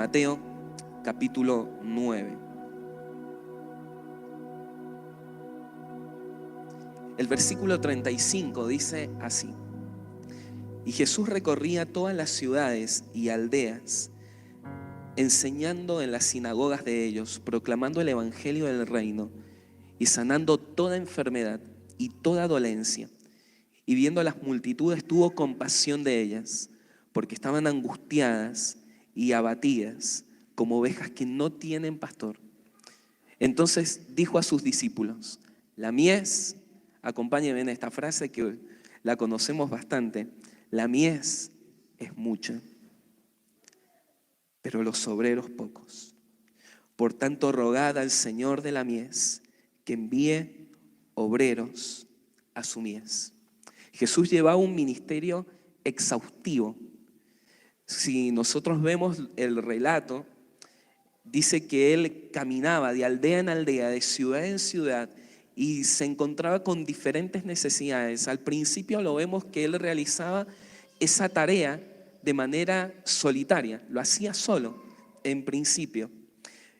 Mateo capítulo 9. El versículo 35 dice así: y Jesús recorría todas las ciudades y aldeas, enseñando en las sinagogas de ellos, proclamando el evangelio del reino y sanando toda enfermedad y toda dolencia. Y viendo a las multitudes tuvo compasión de ellas, porque estaban angustiadas y abatidas como ovejas que no tienen pastor. Entonces dijo a sus discípulos: la mies, acompáñenme en esta frase que la conocemos bastante, la mies es mucha, pero los obreros pocos. Por tanto, rogad al Señor de la mies que envíe obreros a su mies. Jesús llevaba un ministerio exhaustivo. Si nosotros vemos el relato, dice que él caminaba de aldea en aldea, de ciudad en ciudad, y se encontraba con diferentes necesidades. Al principio lo vemos que él realizaba esa tarea de manera solitaria, lo hacía solo en principio,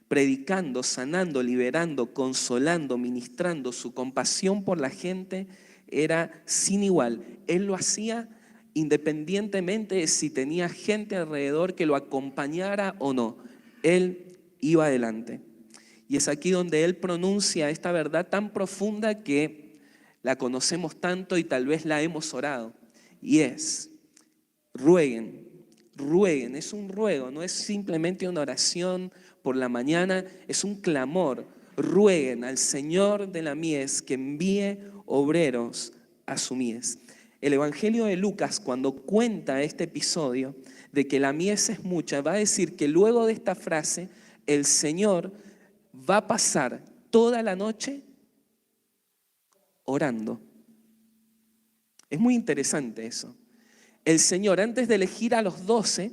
predicando, sanando, liberando, consolando, ministrando. Su compasión por la gente era sin igual. Él lo hacía independientemente de si tenía gente alrededor que lo acompañara o no. Él iba adelante. Y es aquí donde él pronuncia esta verdad tan profunda que la conocemos tanto y tal vez la hemos orado. Y es: rueguen, rueguen. Es un ruego, no es simplemente una oración por la mañana, es un clamor. Rueguen al Señor de la mies que envíe obreros a su mies. El Evangelio de Lucas, cuando cuenta este episodio de que la mies es mucha, va a decir que luego de esta frase el Señor va a pasar toda la noche orando. Es muy interesante eso. El Señor, antes de elegir a los 12,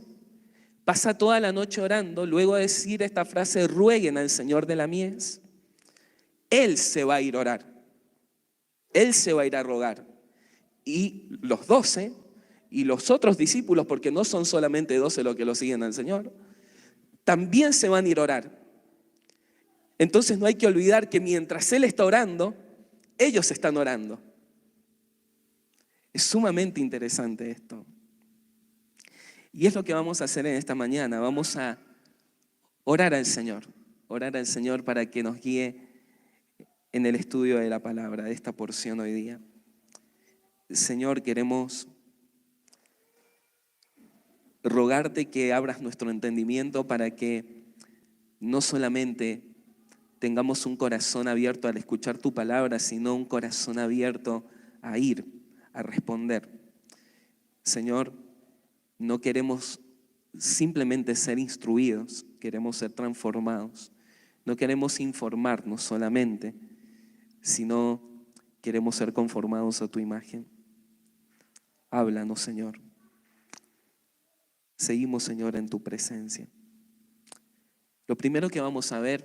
pasa toda la noche orando. Luego de decir esta frase: rueguen al Señor de la mies, Él se va a ir a orar. Él se va a ir a rogar. Y los 12 y los otros discípulos, porque no son solamente 12 los que lo siguen al Señor, también se van a ir a orar. Entonces no hay que olvidar que mientras Él está orando, ellos están orando. Es sumamente interesante esto. Y es lo que vamos a hacer en esta mañana. Vamos a orar al Señor para que nos guíe en el estudio de la palabra, de esta porción hoy día. Señor, queremos rogarte que abras nuestro entendimiento para que no solamente tengamos un corazón abierto al escuchar tu palabra, sino un corazón abierto a ir, a responder. Señor, no queremos simplemente ser instruidos, queremos ser transformados. No queremos informarnos solamente, sino queremos ser conformados a tu imagen. Háblanos, Señor. Seguimos, Señor, en tu presencia. Lo primero que vamos a ver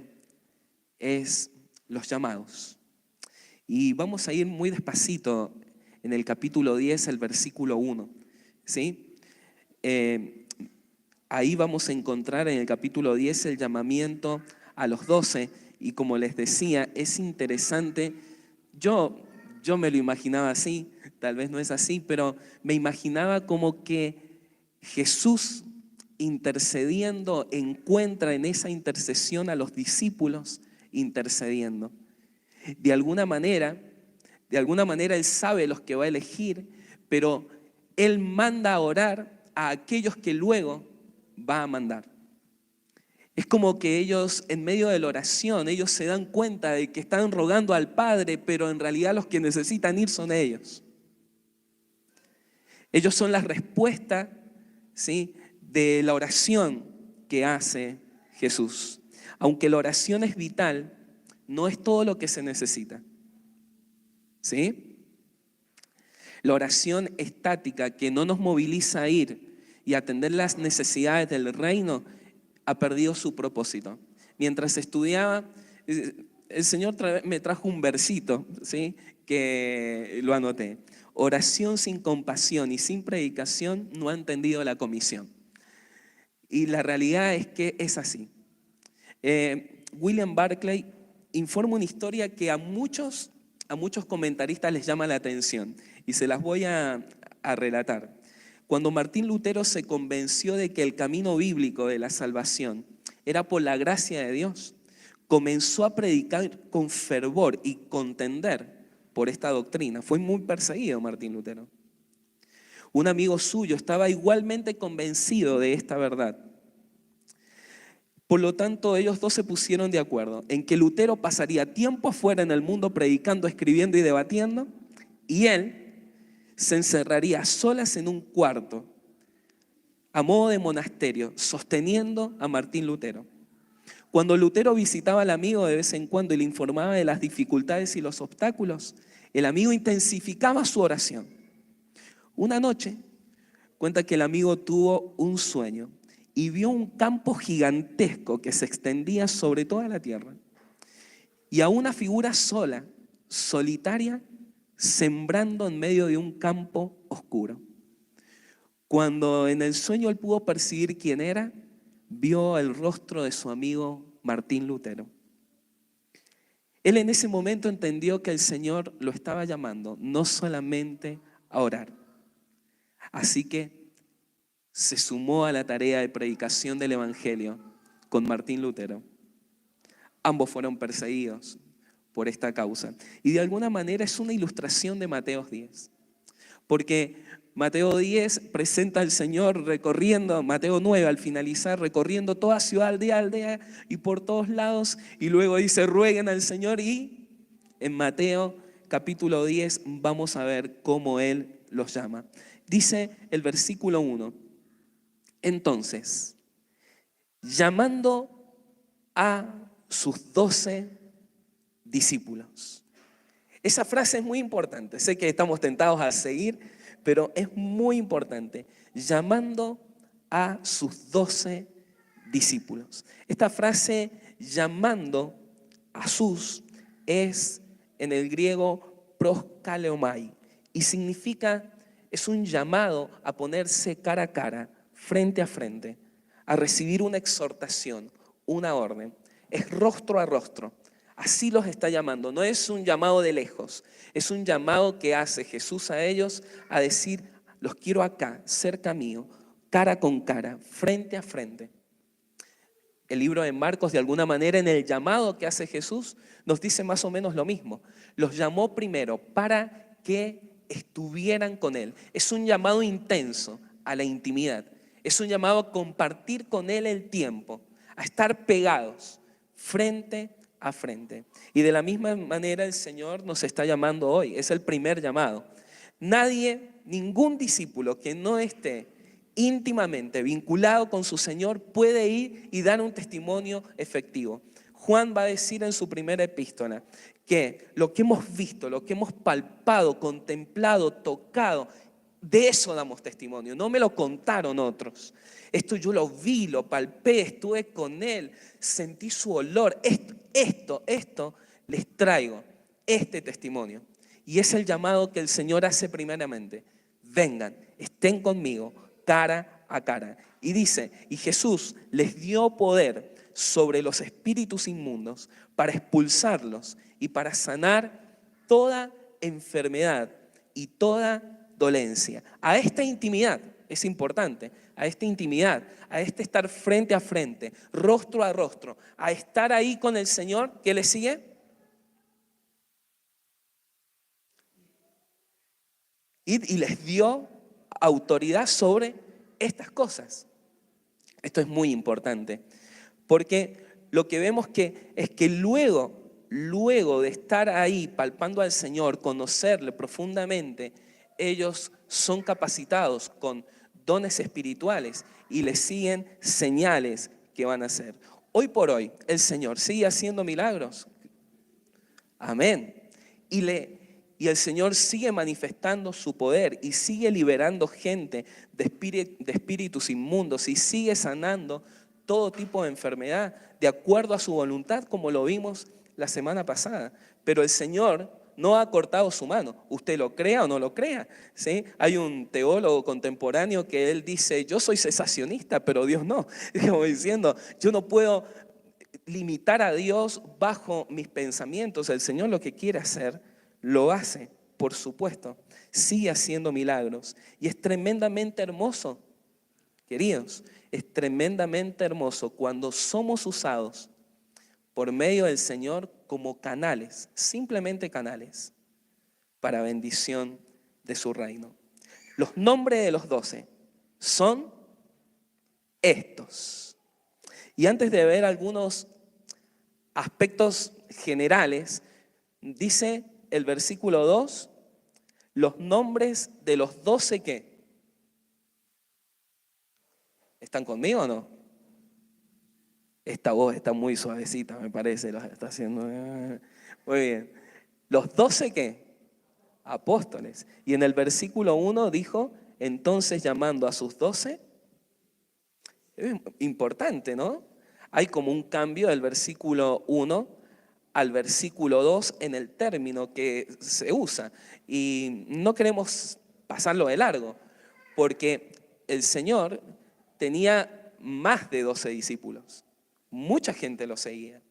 es los llamados. Y vamos a ir muy despacito en el capítulo 10, el versículo 1. ¿Sí? Ahí vamos a encontrar en el capítulo 10 el llamamiento a los 12. Y como les decía, es interesante. Yo me lo imaginaba así, tal vez no es así, pero me imaginaba como que Jesús, intercediendo, encuentra en esa intercesión a los discípulos intercediendo. De alguna manera Él sabe los que va a elegir, pero Él manda a orar a aquellos que luego va a mandar. Es como que ellos, en medio de la oración, ellos se dan cuenta de que están rogando al Padre, pero en realidad los que necesitan ir son ellos. Ellos son la respuesta, ¿sí?, de la oración que hace Jesús. Aunque la oración es vital, no es todo lo que se necesita. ¿Sí? La oración estática que no nos moviliza a ir y atender las necesidades del reino ha perdido su propósito. Mientras estudiaba, el Señor me trajo un versito, ¿sí?, que lo anoté. Oración sin compasión y sin predicación no ha entendido la comisión. Y la realidad es que es así. William Barclay informa una historia que a muchos comentaristas les llama la atención y se las voy a relatar. Cuando Martín Lutero se convenció de que el camino bíblico de la salvación era por la gracia de Dios, comenzó a predicar con fervor y contender por esta doctrina. Fue muy perseguido Martín Lutero. Un amigo suyo estaba igualmente convencido de esta verdad. Por lo tanto, ellos dos se pusieron de acuerdo en que Lutero pasaría tiempo afuera en el mundo predicando, escribiendo y debatiendo, y él se encerraría a solas en un cuarto, a modo de monasterio, sosteniendo a Martín Lutero. Cuando Lutero visitaba al amigo de vez en cuando y le informaba de las dificultades y los obstáculos, el amigo intensificaba su oración. Una noche, cuenta que el amigo tuvo un sueño y vio un campo gigantesco que se extendía sobre toda la tierra y a una figura sola, solitaria, sembrando en medio de un campo oscuro. Cuando en el sueño él pudo percibir quién era, vio el rostro de su amigo Martín Lutero. Él en ese momento entendió que el Señor lo estaba llamando no solamente a orar. Así que se sumó a la tarea de predicación del Evangelio con Martín Lutero. Ambos fueron perseguidos por esta causa. Y de alguna manera es una ilustración de Mateo 10. Porque Mateo 10 presenta al Señor recorriendo, Mateo 9 al finalizar, recorriendo toda ciudad, aldea y por todos lados. Y luego dice, rueguen al Señor. Y en Mateo capítulo 10 vamos a ver cómo Él los llama. Dice el versículo 1. Entonces, llamando a sus 12 discípulos. Esa frase es muy importante. Sé que estamos tentados a seguir, pero es muy importante. Llamando a sus 12 discípulos. Esta frase, llamando a sus, es en el griego proskaleomai y significa, es un llamado a ponerse cara a cara, frente a frente, a recibir una exhortación, una orden. Es rostro a rostro. Así los está llamando. No es un llamado de lejos. Es un llamado que hace Jesús a ellos a decir, los quiero acá, cerca mío, cara con cara, frente a frente. El libro de Marcos, de alguna manera, en el llamado que hace Jesús, nos dice más o menos lo mismo. Los llamó primero para que estuvieran con Él. Es un llamado intenso a la intimidad. Es un llamado a compartir con Él el tiempo, a estar pegados, frente a frente. Y de la misma manera el Señor nos está llamando hoy. Es el primer llamado. Nadie, ningún discípulo que no esté íntimamente vinculado con su Señor puede ir y dar un testimonio efectivo. Juan va a decir en su primera epístola que lo que hemos visto, lo que hemos palpado, contemplado, tocado, de eso damos testimonio. No me lo contaron otros. Esto yo lo vi, lo palpé, estuve con Él, sentí su olor. Esto les traigo, este testimonio. Y es el llamado que el Señor hace primeramente. Vengan, estén conmigo, cara a cara. Y dice, y Jesús les dio poder sobre los espíritus inmundos para expulsarlos y para sanar toda enfermedad y toda dolencia. A esta intimidad, es importante, a esta intimidad, a este estar frente a frente, rostro a rostro, a estar ahí con el Señor, ¿qué le sigue? Y les dio autoridad sobre estas cosas. Esto es muy importante, porque lo que vemos es que luego de estar ahí palpando al Señor, conocerle profundamente, ellos son capacitados con dones espirituales y les siguen señales que van a hacer. Hoy por hoy el Señor sigue haciendo milagros. Amén. Y el Señor sigue manifestando su poder y sigue liberando gente de espíritus inmundos y sigue sanando todo tipo de enfermedad de acuerdo a su voluntad, como lo vimos la semana pasada. Pero el Señor no ha cortado su mano. Usted lo crea o no lo crea, ¿sí? Hay un teólogo contemporáneo que él dice, yo soy cesacionista, pero Dios no. Como diciendo, yo no puedo limitar a Dios bajo mis pensamientos. El Señor lo que quiere hacer, lo hace, por supuesto. Sigue haciendo milagros. Y es tremendamente hermoso, queridos, es tremendamente hermoso cuando somos usados por medio del Señor como canales, simplemente canales, para bendición de su reino. Los nombres de los 12 son estos. Y antes de ver algunos aspectos generales, dice el versículo 2, los nombres de los 12 ¿qué? ¿Están conmigo o no? Esta voz está muy suavecita, me parece, lo está haciendo. Muy bien. ¿Los 12 qué? Apóstoles. Y en el versículo 1 dijo, entonces llamando a sus 12, es importante, ¿no? Hay como un cambio del versículo 1 al versículo 2 en el término que se usa. Y no queremos pasarlo de largo, porque el Señor tenía más de 12 discípulos. Mucha gente lo seguía.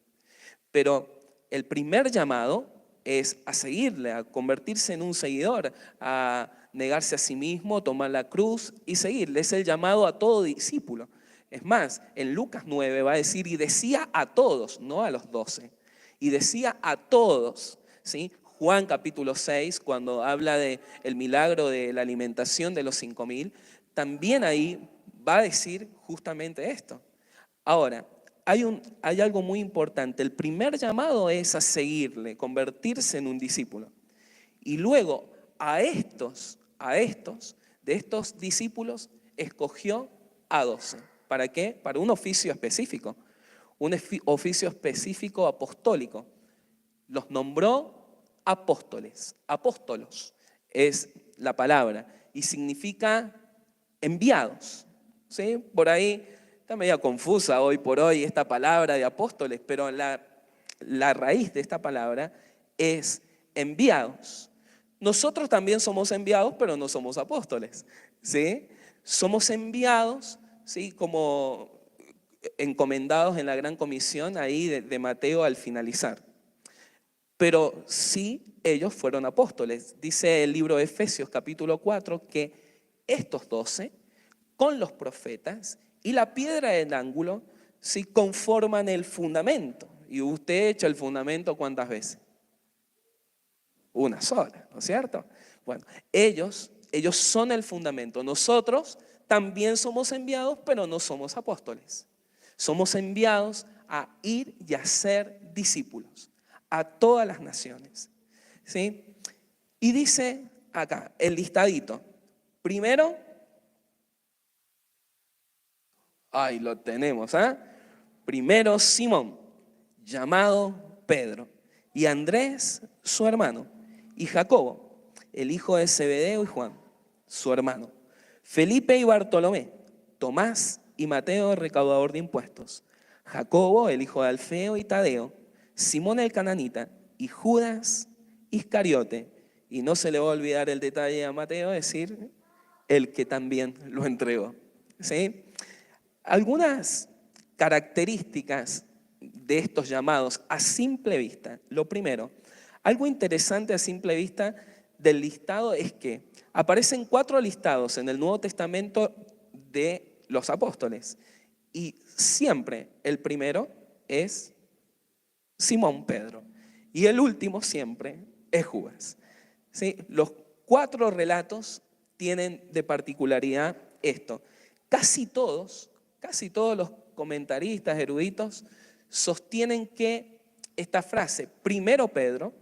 Pero el primer llamado es a seguirle, a convertirse en un seguidor, a negarse a sí mismo, tomar la cruz y seguirle. Es el llamado a todo discípulo. Es más, en Lucas 9 va a decir, y decía a todos, no a los 12, y decía a todos, ¿sí? Juan capítulo 6, cuando habla del milagro de la alimentación de los 5.000, también ahí va a decir justamente esto. Ahora, hay algo muy importante. El primer llamado es a seguirle, convertirse en un discípulo. Y luego de estos discípulos, escogió a 12. ¿Para qué? Para un oficio específico, un oficio específico apostólico. Los nombró apóstoles, apóstolos es la palabra y significa enviados, ¿sí? Por ahí está medio confusa hoy por hoy esta palabra de apóstoles, pero la raíz de esta palabra es enviados. Nosotros también somos enviados, pero no somos apóstoles, ¿sí? Somos enviados, ¿sí? Como encomendados en la gran comisión ahí de Mateo al finalizar. Pero sí, ellos fueron apóstoles. Dice el libro de Efesios capítulo 4 que estos 12, con los profetas y la piedra del ángulo, sí conforman el fundamento. Y usted echa el fundamento ¿cuántas veces? Una sola, ¿no es cierto? Bueno, ellos son el fundamento. Nosotros también somos enviados, pero no somos apóstoles. Somos enviados a ir y a ser discípulos a todas las naciones, ¿sí? Y dice acá, el listadito. Primero, ahí lo tenemos, ¿ah? Primero Simón, llamado Pedro, y Andrés, su hermano, y Jacobo, el hijo de Zebedeo y Juan, su hermano, Felipe y Bartolomé, Tomás y Mateo, recaudador de impuestos, Jacobo, el hijo de Alfeo y Tadeo, Simón el cananita y Judas Iscariote. Y no se le va a olvidar el detalle a Mateo, decir, el que también lo entregó, ¿sí? Algunas características de estos llamados a simple vista. Lo primero, algo interesante a simple vista del listado es que aparecen 4 listados en el Nuevo Testamento de los apóstoles. Y siempre el primero es Simón Pedro. Y el último siempre es Judas. ¿Sí? Los 4 relatos tienen de particularidad esto. Casi todos los comentaristas, eruditos, sostienen que esta frase, primero Pedro,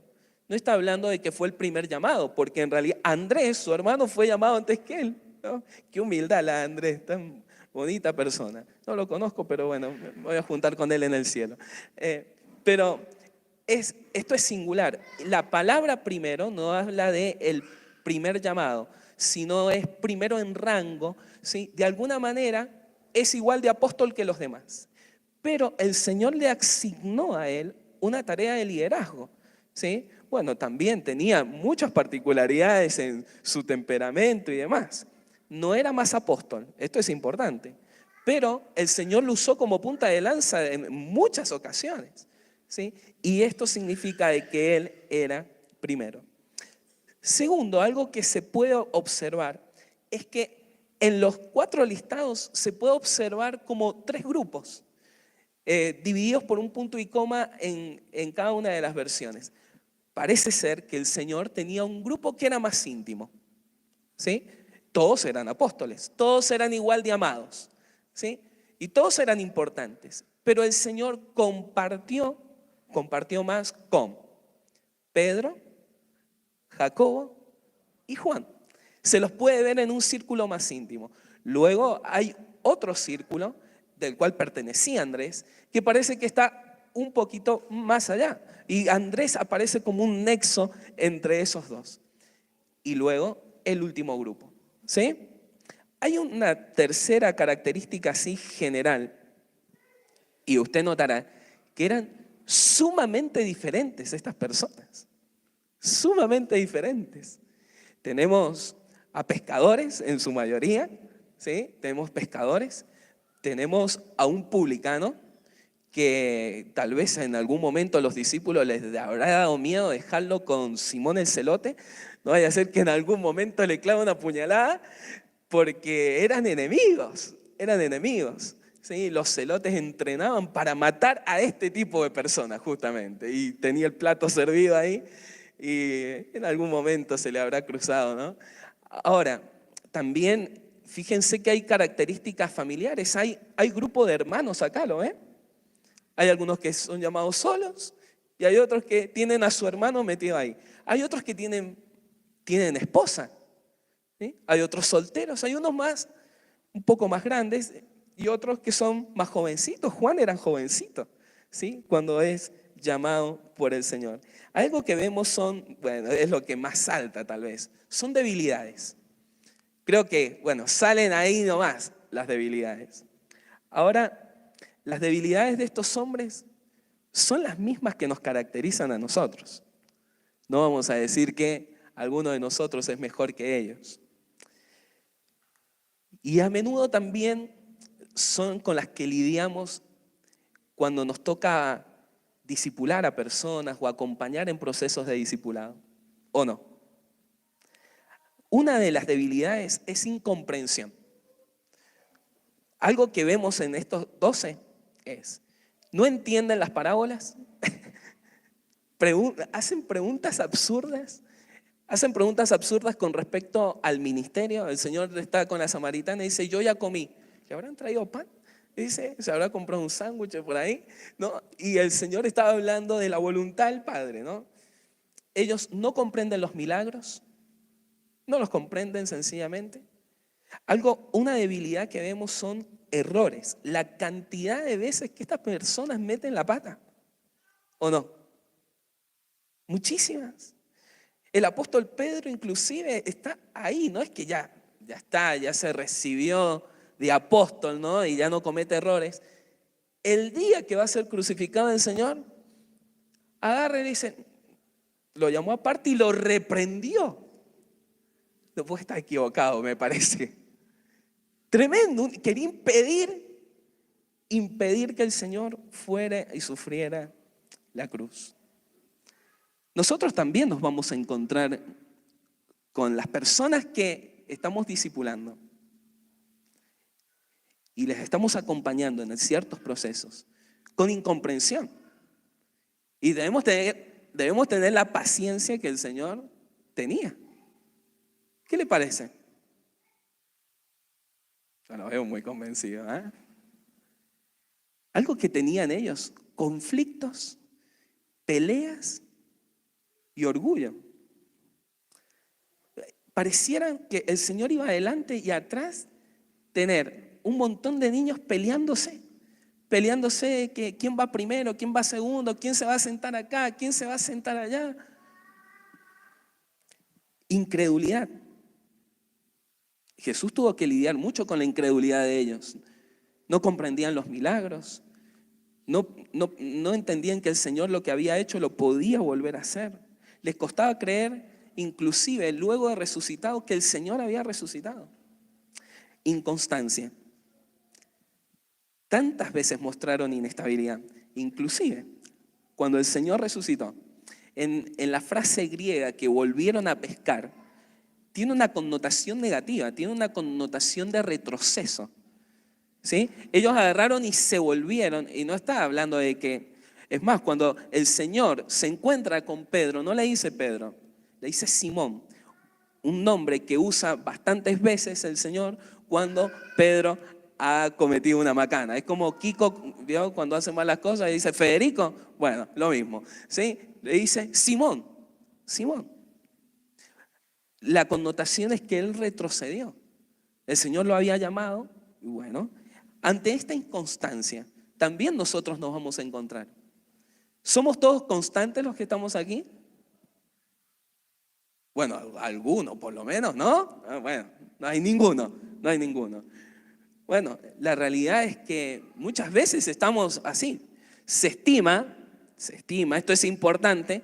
no está hablando de que fue el primer llamado, porque en realidad Andrés, su hermano, fue llamado antes que él, ¿no? Qué humildad la Andrés, tan bonita persona. No lo conozco, pero bueno, me voy a juntar con él en el cielo. Pero esto es singular. La palabra primero no habla de el primer llamado, sino es primero en rango, ¿sí? De alguna manera es igual de apóstol que los demás. Pero el Señor le asignó a él una tarea de liderazgo, ¿sí? Bueno, también tenía muchas particularidades en su temperamento y demás. No era más apóstol, esto es importante, pero el Señor lo usó como punta de lanza en muchas ocasiones, ¿sí? Y esto significa de que Él era primero. Segundo, algo que se puede observar es que en los 4 listados se puede observar como 3 grupos, divididos por un punto y coma en cada una de las versiones. Parece ser que el Señor tenía un grupo que era más íntimo, ¿sí? Todos eran apóstoles, todos eran igual de amados, ¿sí? Y todos eran importantes, pero el Señor compartió más con Pedro, Jacobo y Juan. Se los puede ver en un círculo más íntimo. Luego hay otro círculo del cual pertenecía Andrés, que parece que está un poquito más allá. Y Andrés aparece como un nexo entre esos dos. Y luego el último grupo, ¿sí? Hay una tercera característica así general, y usted notará que eran sumamente diferentes estas personas, sumamente diferentes. Tenemos a pescadores en su mayoría, ¿sí? Tenemos pescadores, tenemos a un publicano que tal vez en algún momento a los discípulos les habrá dado miedo dejarlo con Simón el Celote, no vaya a ser que en algún momento le clave una puñalada, porque eran enemigos, ¿sí? Los celotes entrenaban para matar a este tipo de personas justamente, y tenía el plato servido ahí y en algún momento se le habrá cruzado, ¿no? Ahora, también fíjense que hay características familiares, hay grupo de hermanos acá, ¿lo ven? Hay algunos que son llamados solos y hay otros que tienen a su hermano metido ahí. Hay otros que tienen esposa, ¿sí? Hay otros solteros, hay unos más, un poco más grandes y otros que son más jovencitos. Juan era jovencito, ¿sí? Cuando es llamado por el Señor. Algo que vemos bueno, es lo que más salta tal vez, son debilidades. Creo que, bueno, salen ahí nomás las debilidades. Ahora, las debilidades de estos hombres son las mismas que nos caracterizan a nosotros. No vamos a decir que alguno de nosotros es mejor que ellos. Y a menudo también son con las que lidiamos cuando nos toca discipular a personas o acompañar en procesos de discipulado, ¿o no? Una de las debilidades es incomprensión. Algo que vemos en estos 12 es, no entienden las parábolas, hacen preguntas absurdas, con respecto al ministerio. El Señor está con la samaritana y dice, yo ya comí. ¿Le habrán traído pan? Dice, se habrá comprado un sándwich por ahí, ¿no? Y el Señor estaba hablando de la voluntad del Padre, ¿no? Ellos no comprenden los milagros, no los comprenden sencillamente. Una debilidad que vemos son errores. La cantidad de veces que estas personas meten la pata, ¿o no? Muchísimas. El apóstol Pedro inclusive está ahí, no es que ya está, ya se recibió de apóstol, ¿no? Y ya no comete errores. El día que va a ser crucificado el Señor, agarra y dice, lo llamó aparte y lo reprendió. No puede estar equivocado, me parece. Tremendo, quería impedir que el Señor fuera y sufriera la cruz. Nosotros también nos vamos a encontrar con las personas que estamos discipulando y les estamos acompañando en ciertos procesos con incomprensión. Y debemos tener la paciencia que el Señor tenía. ¿Qué le parece? Yo lo veo muy convencido, ¿eh? Algo que tenían ellos, conflictos, peleas y orgullo. Pareciera que el Señor iba adelante y atrás tener un montón de niños peleándose que quién va primero, quién va segundo, quién se va a sentar acá, quién se va a sentar allá. Incredulidad. Jesús tuvo que lidiar mucho con la incredulidad de ellos. No comprendían los milagros, no entendían que el Señor lo que había hecho lo podía volver a hacer. Les costaba creer, inclusive luego de resucitado, que el Señor había resucitado. Inconstancia. Tantas veces mostraron inestabilidad, inclusive cuando el Señor resucitó. En la frase griega que volvieron a pescar, tiene una connotación negativa, tiene una connotación de retroceso. ¿Sí? Ellos agarraron y se volvieron, y no está hablando de que, es más, cuando el Señor se encuentra con Pedro, no le dice Pedro, le dice Simón, un nombre que usa bastantes veces el Señor cuando Pedro ha cometido una macana. Es como Kiko, ¿vio? Cuando hace malas cosas y dice Federico, bueno, lo mismo, ¿sí? Le dice Simón, Simón. La connotación es que él retrocedió. El Señor lo había llamado, y bueno, ante esta inconstancia, también nosotros nos vamos a encontrar. ¿Somos todos constantes los que estamos aquí? Bueno, algunos por lo menos, ¿no? Bueno, no hay ninguno, no hay ninguno. Bueno, la realidad es que muchas veces estamos así. Se estima, esto es importante,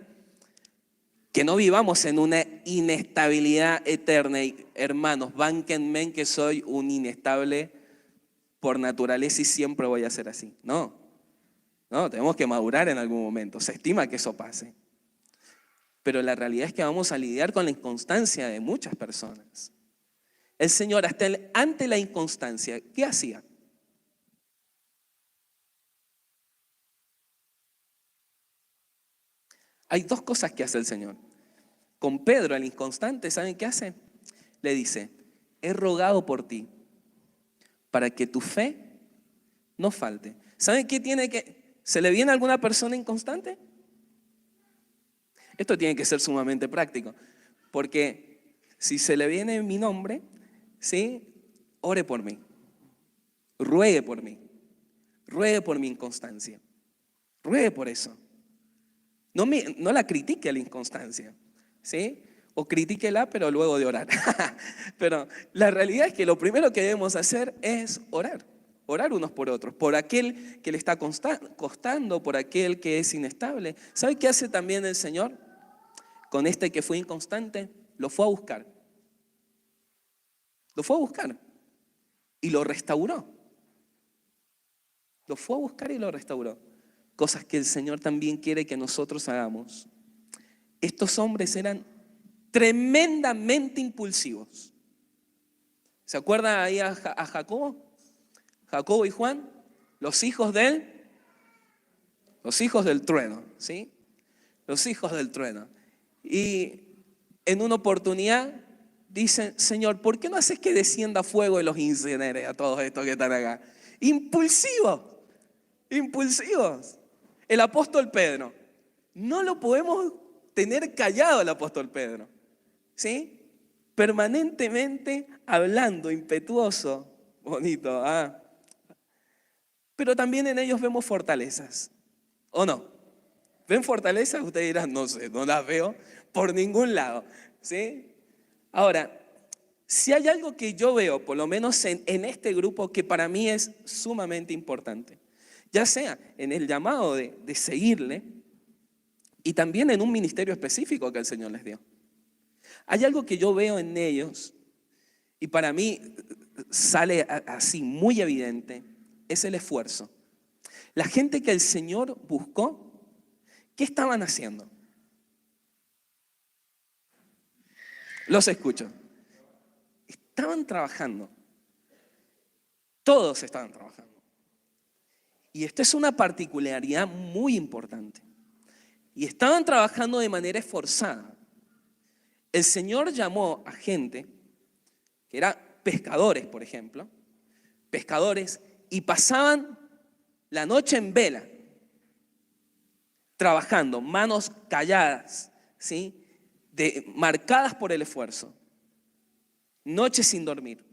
que no vivamos en una inestabilidad eterna. Y, hermanos, bánquenme que soy un inestable por naturaleza y siempre voy a ser así. No, tenemos que madurar en algún momento. Se estima que eso pase. Pero la realidad es que vamos a lidiar con la inconstancia de muchas personas. El Señor, ante la inconstancia, ¿qué hacía? Hay dos cosas que hace el Señor. Con Pedro, el inconstante, ¿saben qué hace? Le dice, he rogado por ti para que tu fe no falte. ¿Saben qué tiene que? ¿Se le viene a alguna persona inconstante? Esto tiene que ser sumamente práctico, porque si se le viene mi nombre, ¿sí? Ore por mí, ruegue por mí, ruegue por mi inconstancia, ruegue por eso. No la critique a la inconstancia, ¿sí? O critíquela, pero luego de orar. Pero la realidad es que lo primero que debemos hacer es orar. Orar unos por otros, por aquel que le está costando, por aquel que es inestable. ¿Sabe qué hace también el Señor? Con este que fue inconstante, lo fue a buscar. Lo fue a buscar y lo restauró. Lo fue a buscar y lo restauró. Cosas que el Señor también quiere que nosotros hagamos. Estos hombres eran tremendamente impulsivos. ¿Se acuerdan ahí a Jacobo? Jacobo y Juan, los hijos del trueno, ¿sí? Los hijos del trueno. Y en una oportunidad dicen, Señor, ¿por qué no haces que descienda fuego y los incinere a todos estos que están acá? Impulsivos, impulsivos. El apóstol Pedro, no lo podemos tener callado el apóstol Pedro, ¿sí? Permanentemente hablando, impetuoso, bonito, Pero también en ellos vemos fortalezas, ¿o no? ¿Ven fortalezas? Ustedes dirán, no sé, no las veo por ningún lado, ¿sí? Ahora, si hay algo que yo veo, por lo menos en este grupo, que para mí es sumamente importante, ya sea en el llamado de seguirle y también en un ministerio específico que el Señor les dio. Hay algo que yo veo en ellos y para mí sale así muy evidente, es el esfuerzo. La gente que el Señor buscó, ¿qué estaban haciendo? Los escucho. Estaban trabajando. Todos estaban trabajando. Y esta es una particularidad muy importante. Y estaban trabajando de manera esforzada. El Señor llamó a gente que eran pescadores, por ejemplo, pescadores, y pasaban la noche en vela, trabajando, manos calladas, ¿sí? Marcadas por el esfuerzo, noches sin dormir,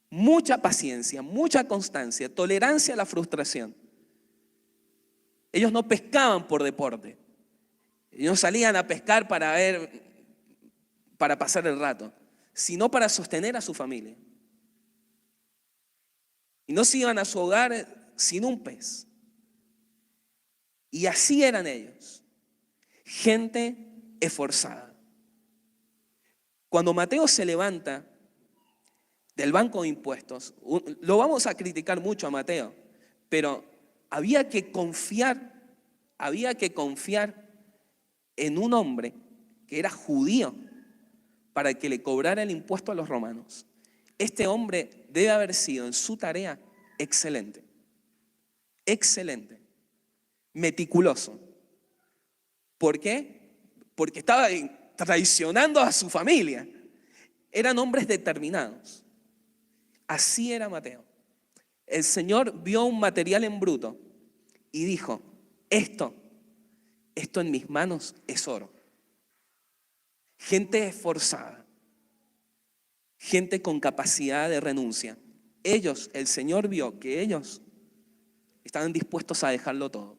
mucha paciencia, mucha constancia, tolerancia a la frustración. Ellos no pescaban por deporte, ellos salían a pescar para pasar el rato, sino para sostener a su familia. Y no se iban a su hogar sin un pez. Y así eran ellos, gente esforzada. Cuando Mateo se levanta del banco de impuestos, lo vamos a criticar mucho a Mateo, pero había que confiar en un hombre que era judío para que le cobrara el impuesto a los romanos. Este hombre debe haber sido en su tarea excelente, meticuloso. ¿Por qué? Porque estaba traicionando a su familia. Eran hombres determinados. Así era Mateo. El Señor vio un material en bruto y dijo, esto en mis manos es oro. Gente esforzada, gente con capacidad de renuncia. El Señor vio que ellos estaban dispuestos a dejarlo todo.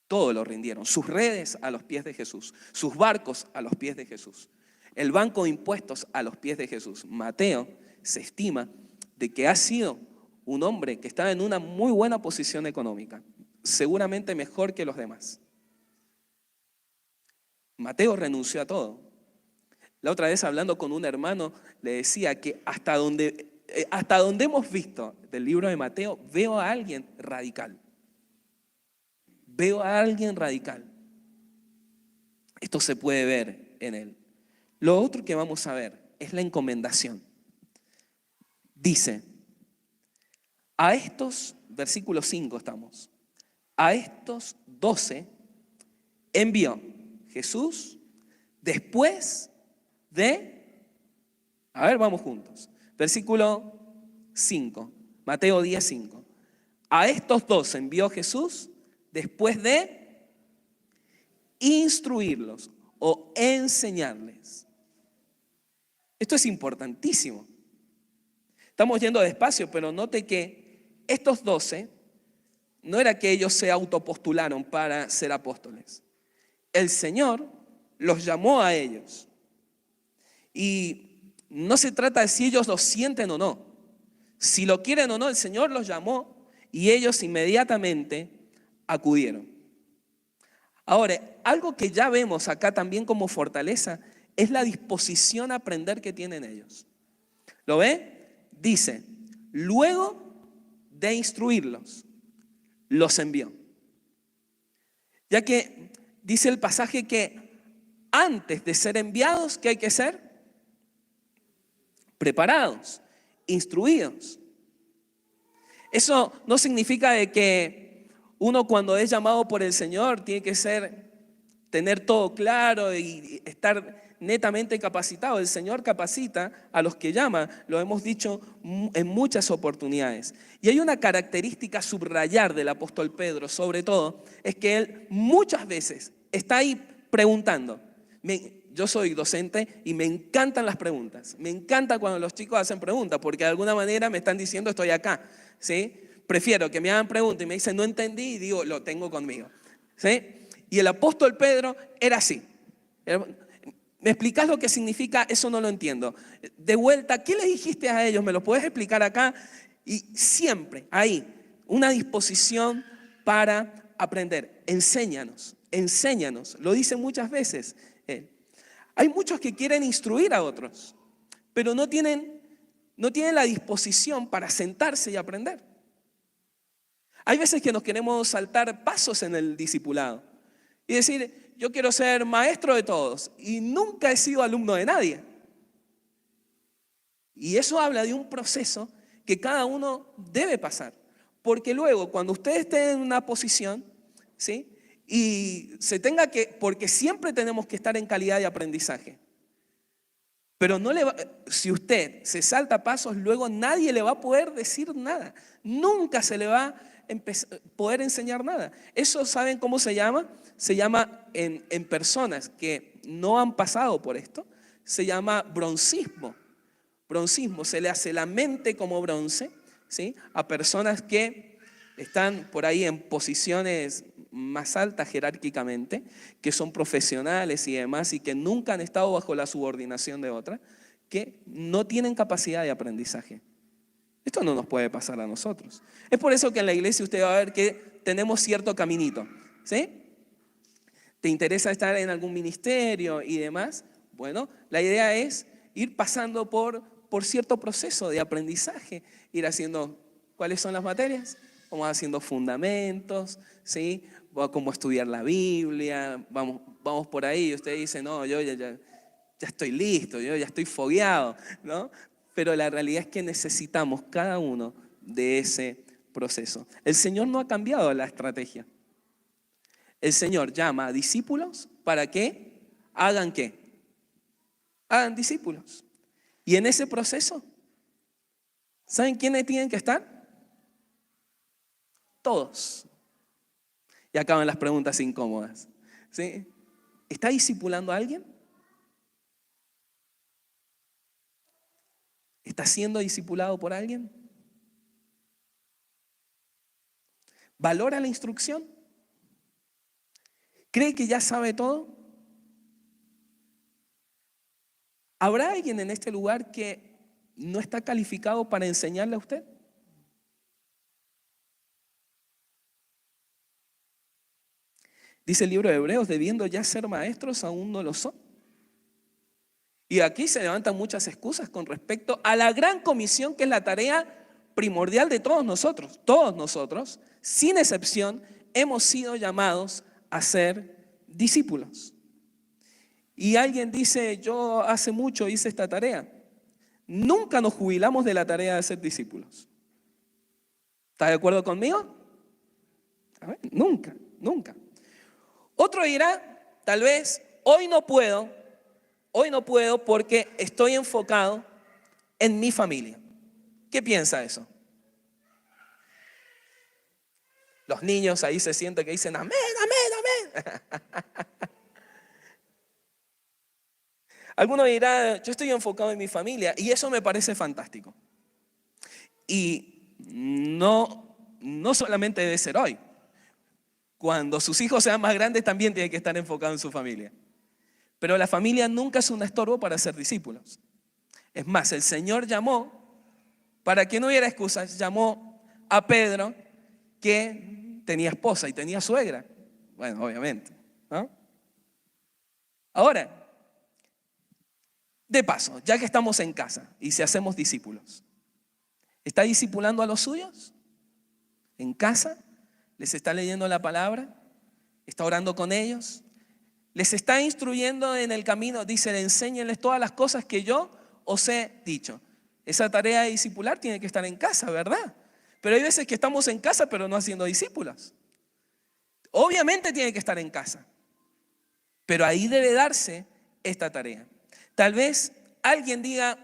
Todo lo rindieron, sus redes a los pies de Jesús, sus barcos a los pies de Jesús, el banco de impuestos a los pies de Jesús. Mateo se estima de que ha sido un hombre que estaba en una muy buena posición económica, seguramente mejor que los demás. Mateo renunció a todo. La otra vez hablando con un hermano le decía que hasta donde hemos visto del libro de Mateo, veo a alguien radical. Veo a alguien radical. Esto se puede ver en él. Lo otro que vamos a ver es la encomendación. Dice, a estos, versículo 5 estamos, a estos 12 envió Jesús después de, a ver, vamos juntos, versículo 5, Mateo 10:5. A estos 12 envió Jesús después de instruirlos o enseñarles. Esto es importantísimo. Estamos yendo despacio, pero note que estos 12 no era que ellos se autopostularon para ser apóstoles. El Señor los llamó a ellos. Y no se trata de si ellos lo sienten o no. Si lo quieren o no, el Señor los llamó y ellos inmediatamente acudieron. Ahora, algo que ya vemos acá también como fortaleza es la disposición a aprender que tienen ellos. ¿Lo ve? Dice, luego de instruirlos, los envió. Ya que dice el pasaje que antes de ser enviados, ¿qué hay que ser? Preparados, instruidos. Eso no significa de que uno cuando es llamado por el Señor tiene que tener todo claro y estar netamente capacitado. El Señor capacita a los que llama, lo hemos dicho en muchas oportunidades. Y hay una característica a subrayar del apóstol Pedro, sobre todo, es que él muchas veces está ahí preguntando. Yo soy docente y me encantan las preguntas. Me encanta cuando los chicos hacen preguntas porque de alguna manera me están diciendo estoy acá, ¿sí? Prefiero que me hagan preguntas y me dicen no entendí y digo lo tengo conmigo, ¿sí? Y el apóstol Pedro era así. ¿Me explicás lo que significa? Eso no lo entiendo. De vuelta, ¿qué les dijiste a ellos? ¿Me lo puedes explicar acá? Y siempre ahí, una disposición para aprender. Enséñanos. Lo dice muchas veces. Hay muchos que quieren instruir a otros, pero no tienen la disposición para sentarse y aprender. Hay veces que nos queremos saltar pasos en el discipulado y decir, yo quiero ser maestro de todos y nunca he sido alumno de nadie. Y eso habla de un proceso que cada uno debe pasar, porque luego cuando usted esté en una posición, ¿sí? Y porque siempre tenemos que estar en calidad de aprendizaje. Pero si usted se salta pasos, luego nadie le va a poder decir nada. Nunca se le va a poder enseñar nada. Eso, ¿saben cómo se llama? Se llama en personas que no han pasado por esto, se llama broncismo. Broncismo, se le hace la mente como bronce, ¿sí? A personas que están por ahí en posiciones más altas jerárquicamente, que son profesionales y demás, y que nunca han estado bajo la subordinación de otra, que no tienen capacidad de aprendizaje. Esto no nos puede pasar a nosotros. Es por eso que en la iglesia usted va a ver que tenemos cierto caminito, ¿sí? ¿Te interesa estar en algún ministerio y demás? Bueno, la idea es ir pasando por cierto proceso de aprendizaje, ir haciendo, ¿cuáles son las materias? Vamos haciendo fundamentos, ¿sí? Cómo estudiar la Biblia, vamos por ahí, y usted dice, no, yo ya estoy listo, yo ya estoy fogueado, ¿no? Pero la realidad es que necesitamos cada uno de ese proceso. El Señor no ha cambiado la estrategia. El Señor llama a discípulos para que hagan ¿qué? Hagan discípulos. Y en ese proceso, ¿saben quiénes tienen que estar? Todos. Y acaban las preguntas incómodas, ¿sí? ¿Está discipulando a alguien? ¿Está siendo discipulado por alguien? ¿Valora la instrucción? ¿Cree que ya sabe todo? ¿Habrá alguien en este lugar que no está calificado para enseñarle a usted? Dice el libro de Hebreos, debiendo ya ser maestros, aún no lo son. Y aquí se levantan muchas excusas con respecto a la gran comisión que es la tarea primordial de todos nosotros. Todos nosotros, sin excepción, hemos sido llamados a ser discípulos. Y alguien dice, yo hace mucho hice esta tarea. Nunca nos jubilamos de la tarea de ser discípulos. ¿Está de acuerdo conmigo? A ver, nunca, nunca. Otro dirá, tal vez, hoy no puedo porque estoy enfocado en mi familia. ¿Qué piensa eso? Los niños ahí se sienten que dicen, amén, amén, amén. Alguno dirá, yo estoy enfocado en mi familia y eso me parece fantástico. Y no solamente debe ser hoy. Cuando sus hijos sean más grandes también tienen que estar enfocados en su familia. Pero la familia nunca es un estorbo para ser discípulos. Es más, el Señor llamó, para que no hubiera excusas, llamó a Pedro que tenía esposa y tenía suegra. Bueno, obviamente, ¿no? Ahora, de paso, ya que estamos en casa y si hacemos discípulos, ¿está discipulando a los suyos? ¿En casa? ¿Les está leyendo la palabra? ¿Está orando con ellos? ¿Les está instruyendo en el camino? Dice, enséñenles todas las cosas que yo os he dicho. Esa tarea de discipular tiene que estar en casa, ¿verdad? Pero hay veces que estamos en casa pero no haciendo discípulos. Obviamente tiene que estar en casa, pero ahí debe darse esta tarea. Tal vez alguien diga,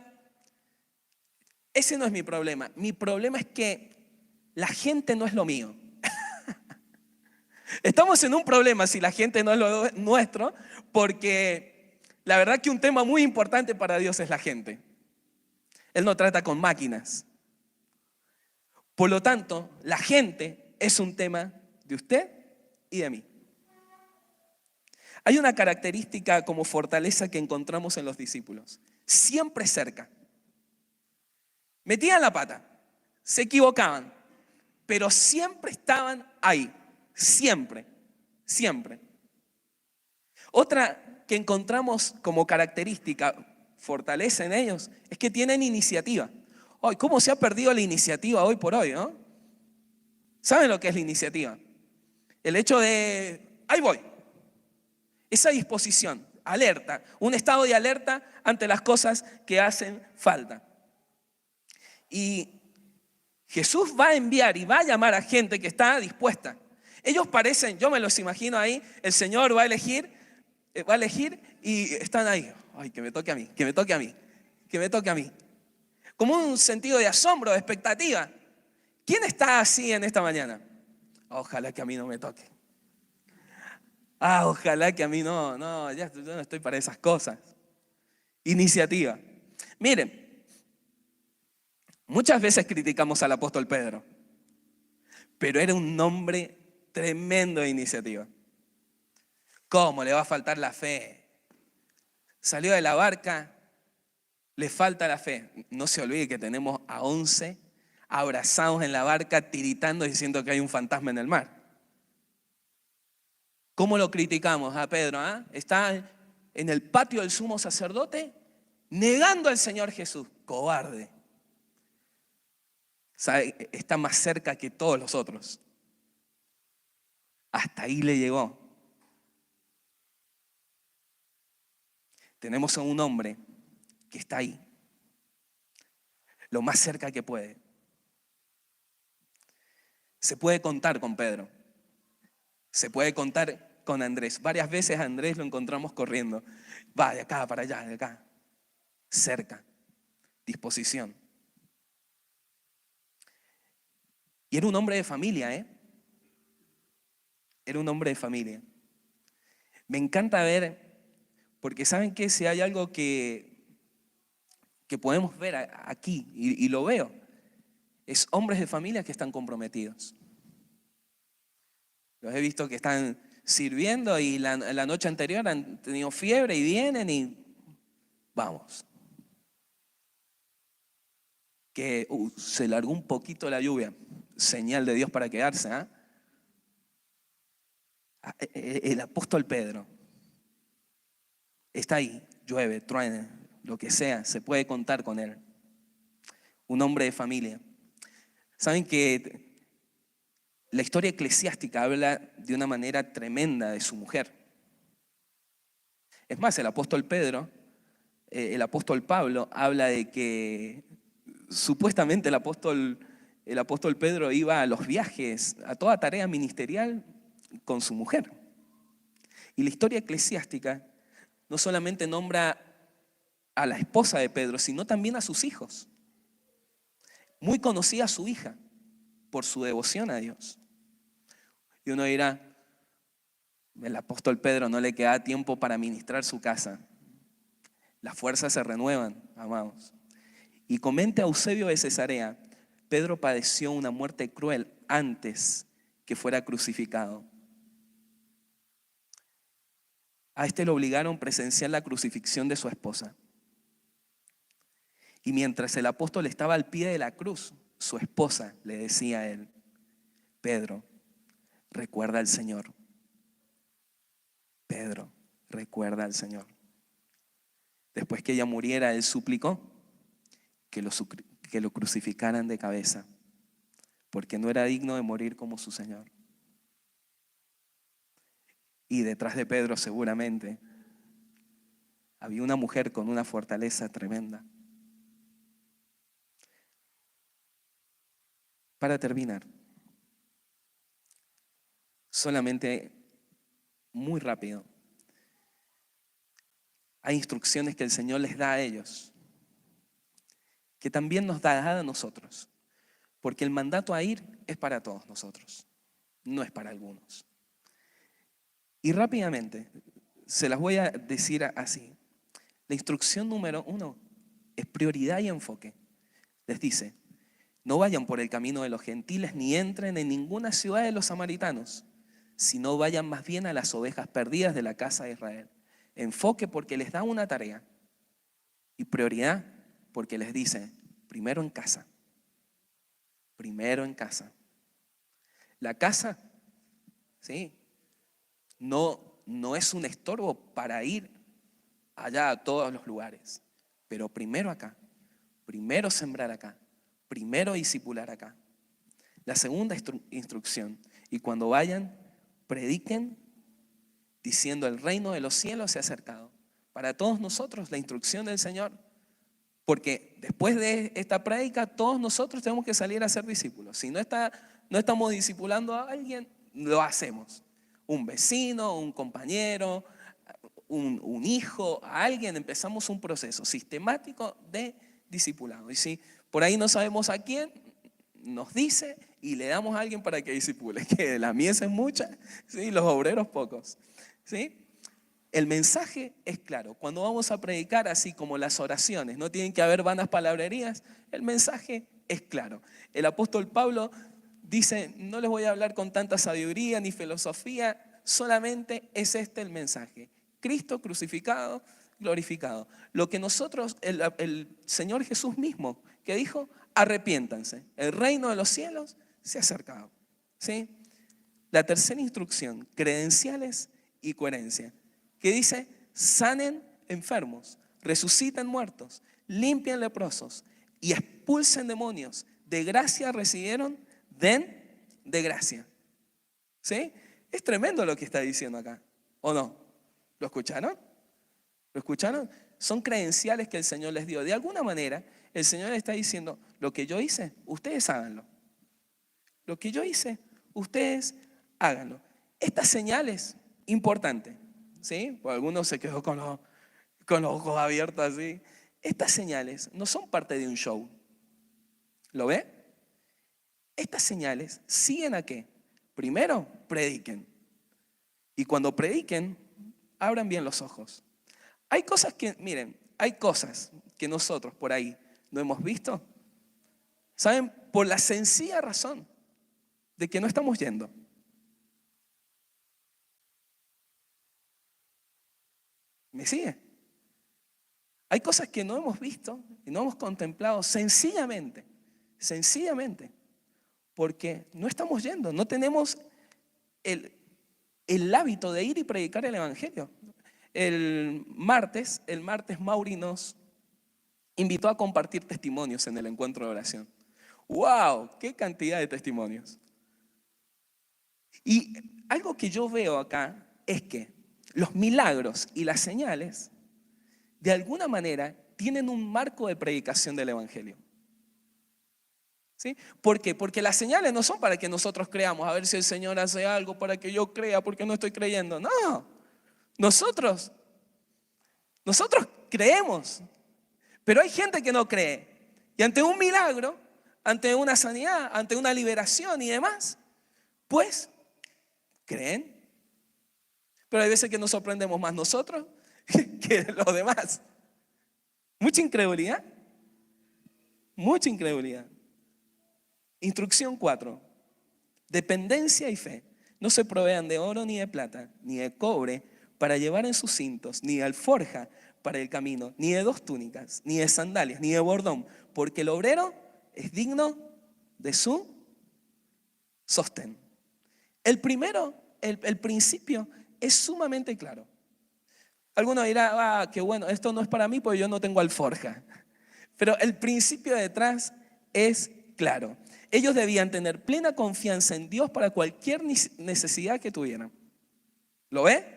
ese no es mi problema es que la gente no es lo mío. Estamos en un problema si la gente no es lo nuestro, porque la verdad que un tema muy importante para Dios es la gente. Él no trata con máquinas. Por lo tanto, la gente es un tema de usted y de mí. Hay una característica como fortaleza que encontramos en los discípulos. Siempre cerca. Metían la pata, se equivocaban, pero siempre estaban ahí. Siempre, siempre. Otra que encontramos como característica, fortaleza en ellos, es que tienen iniciativa. Hoy, ¿cómo se ha perdido la iniciativa hoy por hoy, no? ¿Saben lo que es la iniciativa? El hecho de, ahí voy. Esa disposición, alerta, un estado de alerta ante las cosas que hacen falta. Y Jesús va a enviar y va a llamar a gente que está dispuesta. Ellos parecen, yo me los imagino ahí, el Señor va a elegir y están ahí. Ay, que me toque a mí, que me toque a mí, que me toque a mí. Como un sentido de asombro, de expectativa. ¿Quién está así en esta mañana? Ojalá que a mí no me toque. Ojalá que a mí no, ya yo no estoy para esas cosas. Iniciativa. Miren, muchas veces criticamos al apóstol Pedro, pero era un hombre tremendo de iniciativa. ¿Cómo le va a faltar la fe? Salió de la barca, le falta la fe. No se olvide que tenemos a 11 abrazados en la barca, tiritando, diciendo que hay un fantasma en el mar. ¿Cómo lo criticamos a Pedro? Está en el patio del sumo sacerdote negando al Señor Jesús. Cobarde. ¿Sabe? Está más cerca que todos los otros. Hasta ahí le llegó. Tenemos a un hombre que está ahí, lo más cerca que puede. Se puede contar con Pedro. Se puede contar con Andrés. Varias veces a Andrés lo encontramos corriendo. Va de acá para allá, de acá. Cerca. Disposición. Y era un hombre de familia, Era un hombre de familia. Me encanta ver, porque ¿saben qué? Si hay algo que podemos ver aquí, y lo veo, es hombres de familia que están comprometidos. Los he visto que están sirviendo y la noche anterior han tenido fiebre y vienen y vamos. Que se largó un poquito la lluvia, señal de Dios para quedarse. El apóstol Pedro está ahí, llueve, truene, lo que sea, se puede contar con él. Un hombre de familia. Saben que la historia eclesiástica habla de una manera tremenda de su mujer. Es más, el apóstol Pablo habla de que supuestamente el apóstol Pedro iba a los viajes, a toda tarea ministerial con su mujer. Y la historia eclesiástica no solamente nombra a la esposa de Pedro, sino también a sus hijos. Muy conocida su hija por su devoción a Dios. Y uno dirá, el apóstol Pedro no le queda tiempo para ministrar su casa. Las fuerzas se renuevan, amados. Y comenta Eusebio de Cesarea, Pedro padeció una muerte cruel antes que fuera crucificado. A este lo obligaron a presenciar la crucifixión de su esposa. Y mientras el apóstol estaba al pie de la cruz, su esposa le decía a él, Pedro, recuerda al Señor. Pedro, recuerda al Señor. Después que ella muriera, él suplicó que lo crucificaran de cabeza, porque no era digno de morir como su Señor. Y detrás de Pedro seguramente había una mujer con una fortaleza tremenda. Para terminar, solamente muy rápido, hay instrucciones que el Señor les da a ellos, que también nos da a nosotros, porque el mandato a ir es para todos nosotros, no es para algunos. Y rápidamente, se las voy a decir así. La instrucción número 1 es prioridad y enfoque. Les dice, no vayan por el camino de los gentiles ni entren en ninguna ciudad de los samaritanos, sino vayan más bien a las ovejas perdidas de la casa de Israel. Enfoque porque les da una tarea y prioridad porque les dice, primero en casa. Primero en casa. La casa, ¿sí? No es un estorbo para ir allá a todos los lugares, pero primero acá, primero sembrar acá, primero discipular acá. La segunda instrucción, y cuando vayan, prediquen diciendo el reino de los cielos se ha acercado. Para todos nosotros la instrucción del Señor, porque después de esta prédica todos nosotros tenemos que salir a ser discípulos. Si no estamos discipulando a alguien, lo hacemos. Un vecino, un compañero, un hijo, a alguien, empezamos un proceso sistemático de discipulado. Y si por ahí no sabemos a quién, nos dice y le damos a alguien para que discipule, que la mies es mucha, ¿sí? Los obreros pocos, ¿sí? El mensaje es claro. Cuando vamos a predicar, así como las oraciones, no tienen que haber vanas palabrerías, el mensaje es claro. El apóstol Pablo dice, no les voy a hablar con tanta sabiduría ni filosofía, solamente es este el mensaje. Cristo crucificado, glorificado. Lo que nosotros, el Señor Jesús mismo, que dijo, arrepiéntanse, el reino de los cielos se ha acercado, ¿sí? La tercera instrucción, credenciales y coherencia, que dice, sanen enfermos, resuciten muertos, limpien leprosos y expulsen demonios. De gracia recibieron, den de gracia. ¿Sí? Es tremendo lo que está diciendo acá, ¿o no? ¿Lo escucharon? ¿Lo escucharon? Son credenciales que el Señor les dio. De alguna manera, el Señor está diciendo, lo que yo hice, ustedes háganlo. Lo que yo hice, ustedes háganlo. Estas señales, importante, ¿sí? Pues algunos se quedó con los ojos abiertos así. Estas señales no son parte de un show. ¿Lo ve? Estas señales siguen a qué? Primero, prediquen. Y cuando prediquen, abran bien los ojos. Hay cosas que, miren, hay cosas que nosotros por ahí no hemos visto. ¿Saben? Por la sencilla razón de que no estamos yendo. ¿Me sigue? Hay cosas que no hemos visto y no hemos contemplado sencillamente, porque no estamos yendo, no tenemos el hábito de ir y predicar el Evangelio. El martes Mauri nos invitó a compartir testimonios en el encuentro de oración. ¡Wow! ¡Qué cantidad de testimonios! Y algo que yo veo acá es que los milagros y las señales, de alguna manera, tienen un marco de predicación del Evangelio. ¿Sí? ¿Por qué? Porque las señales no son para que nosotros creamos, a ver si el Señor hace algo para que yo crea porque no estoy creyendo. No, nosotros creemos, pero hay gente que no cree. Y ante un milagro, ante una sanidad, ante una liberación y demás, pues creen. Pero hay veces que nos sorprendemos más nosotros que los demás. Mucha incredulidad. Mucha incredulidad. Instrucción 4. Dependencia y fe. No se provean de oro ni de plata, ni de cobre para llevar en sus cintos, ni de alforja para el camino, ni de 2 túnicas, ni de sandalias, ni de bordón, porque el obrero es digno de su sostén. El principio es sumamente claro. Algunos dirán, que bueno, esto no es para mí porque yo no tengo alforja. Pero el principio detrás es claro. Ellos debían tener plena confianza en Dios para cualquier necesidad que tuvieran. ¿Lo ve?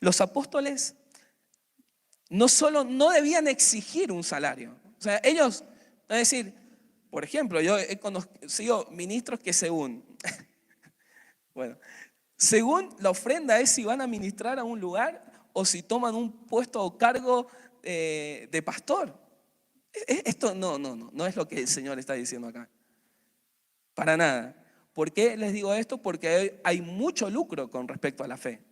Los apóstoles no solo no debían exigir un salario. O sea, ellos, es decir, por ejemplo, yo he conocido ministros que según la ofrenda es si van a ministrar a un lugar o si toman un puesto o cargo de pastor. Esto no es lo que el Señor está diciendo acá. Para nada. ¿Por qué les digo esto? Porque hay mucho lucro con respecto a la fe.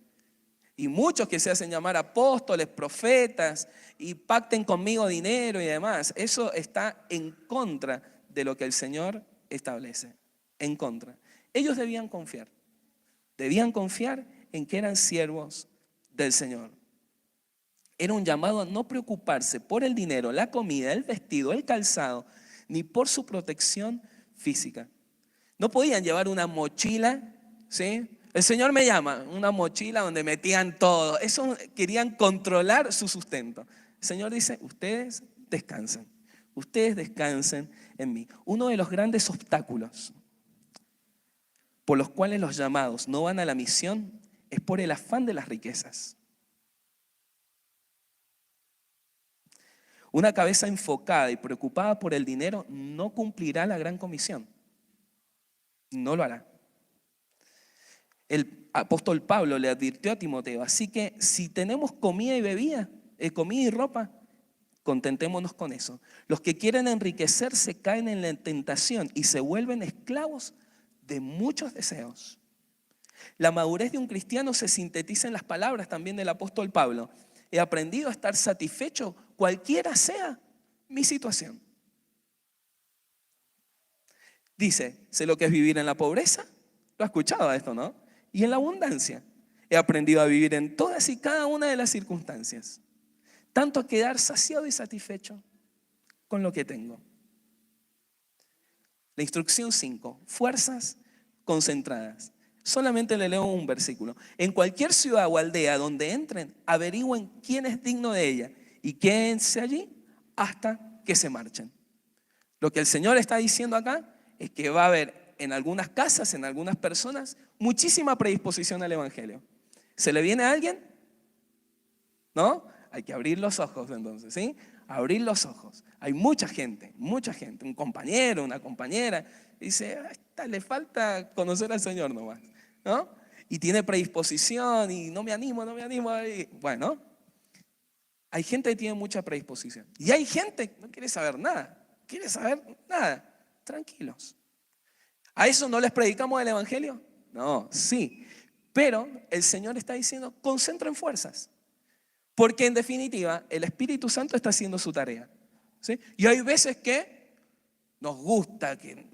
Y muchos que se hacen llamar apóstoles, profetas y pacten conmigo dinero y demás. Eso está en contra de lo que el Señor establece. En contra. Ellos debían confiar. Debían confiar en que eran siervos del Señor. Era un llamado a no preocuparse por el dinero, la comida, el vestido, el calzado, ni por su protección física. No podían llevar una mochila, ¿sí? El Señor me llama, una mochila donde metían todo. Eso querían controlar su sustento. El Señor dice, ustedes descansen en mí. Uno de los grandes obstáculos por los cuales los llamados no van a la misión es por el afán de las riquezas. Una cabeza enfocada y preocupada por el dinero no cumplirá la gran comisión. No lo hará. El apóstol Pablo le advirtió a Timoteo, así que si tenemos comida y bebida, comida y ropa, contentémonos con eso. Los que quieren enriquecerse caen en la tentación y se vuelven esclavos de muchos deseos. La madurez de un cristiano se sintetiza en las palabras también del apóstol Pablo. He aprendido a estar satisfecho cualquiera sea mi situación. Dice, sé lo que es vivir en la pobreza. Lo ha escuchado esto, ¿no? Y en la abundancia. He aprendido a vivir en todas y cada una de las circunstancias. Tanto a quedar saciado y satisfecho con lo que tengo. La instrucción 5, fuerzas concentradas. Solamente le leo un versículo. En cualquier ciudad o aldea donde entren, averigüen quién es digno de ella y quédense allí hasta que se marchen. Lo que el Señor está diciendo acá es que va a haber en algunas casas, en algunas personas, muchísima predisposición al Evangelio. ¿Se le viene a alguien? ¿No? Hay que abrir los ojos entonces, ¿sí? Abrir los ojos. Hay mucha gente, un compañero, una compañera, dice, "Ah, esta le falta conocer al Señor nomás", ¿no? Y tiene predisposición y no me animo. Y bueno, hay gente que tiene mucha predisposición. Y hay gente que no quiere saber nada, tranquilos. ¿A eso no les predicamos el Evangelio? No, sí. Pero el Señor está diciendo, concentren fuerzas. Porque en definitiva, el Espíritu Santo está haciendo su tarea, ¿sí? Y hay veces que nos gusta que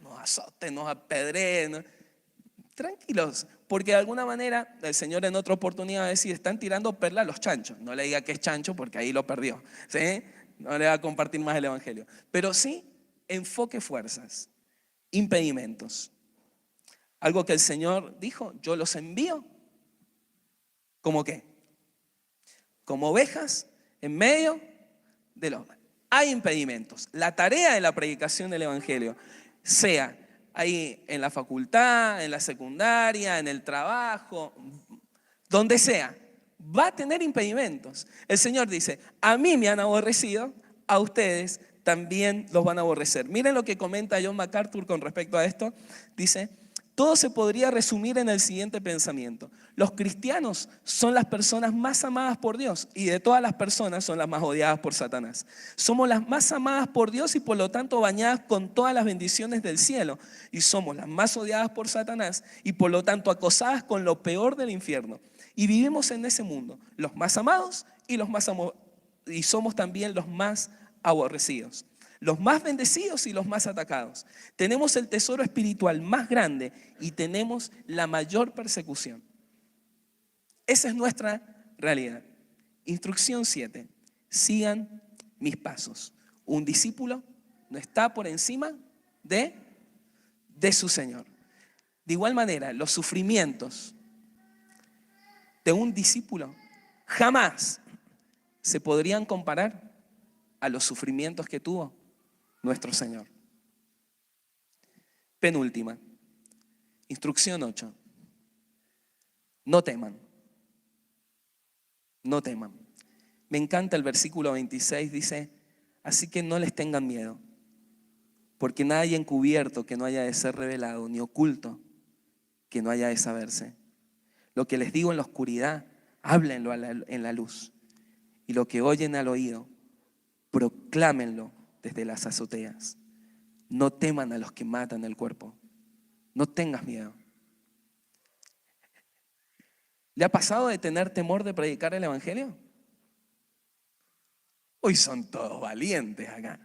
nos azoten, nos apedreen, ¿no? Tranquilos, porque de alguna manera el Señor en otra oportunidad va a decir, están tirando perla a los chanchos. No le diga que es chancho porque ahí lo perdió, ¿sí? No le va a compartir más el Evangelio. Pero sí, enfoque fuerzas, impedimentos. Algo que el Señor dijo, yo los envío. ¿Cómo qué? Como ovejas en medio de los... Hay impedimentos. La tarea de la predicación del Evangelio, sea ahí en la facultad, en la secundaria, en el trabajo, donde sea, va a tener impedimentos. El Señor dice, a mí me han aborrecido, a ustedes también los van a aborrecer. Miren lo que comenta John MacArthur con respecto a esto. Dice, todo se podría resumir en el siguiente pensamiento. Los cristianos son las personas más amadas por Dios y de todas las personas son las más odiadas por Satanás. Somos las más amadas por Dios y por lo tanto bañadas con todas las bendiciones del cielo. Y somos las más odiadas por Satanás y por lo tanto acosadas con lo peor del infierno. Y vivimos en ese mundo, los más amados y y somos también los más aborrecidos. Los más bendecidos y los más atacados. Tenemos el tesoro espiritual más grande y tenemos la mayor persecución. Esa es nuestra realidad. Instrucción 7. Sigan mis pasos. Un discípulo no está por encima de su Señor. De igual manera, los sufrimientos de un discípulo jamás se podrían comparar a los sufrimientos que tuvo nuestro Señor. Penúltima, instrucción 8. No teman. No teman. Me encanta el versículo 26, dice, así que no les tengan miedo, porque nada hay encubierto que no haya de ser revelado, ni oculto que no haya de saberse. Lo que les digo en la oscuridad, háblenlo en la luz, y lo que oyen al oído, proclámenlo desde las azoteas. No teman a los que matan el cuerpo. No tengas miedo. ¿Le ha pasado de tener temor de predicar el Evangelio? Hoy son todos valientes acá.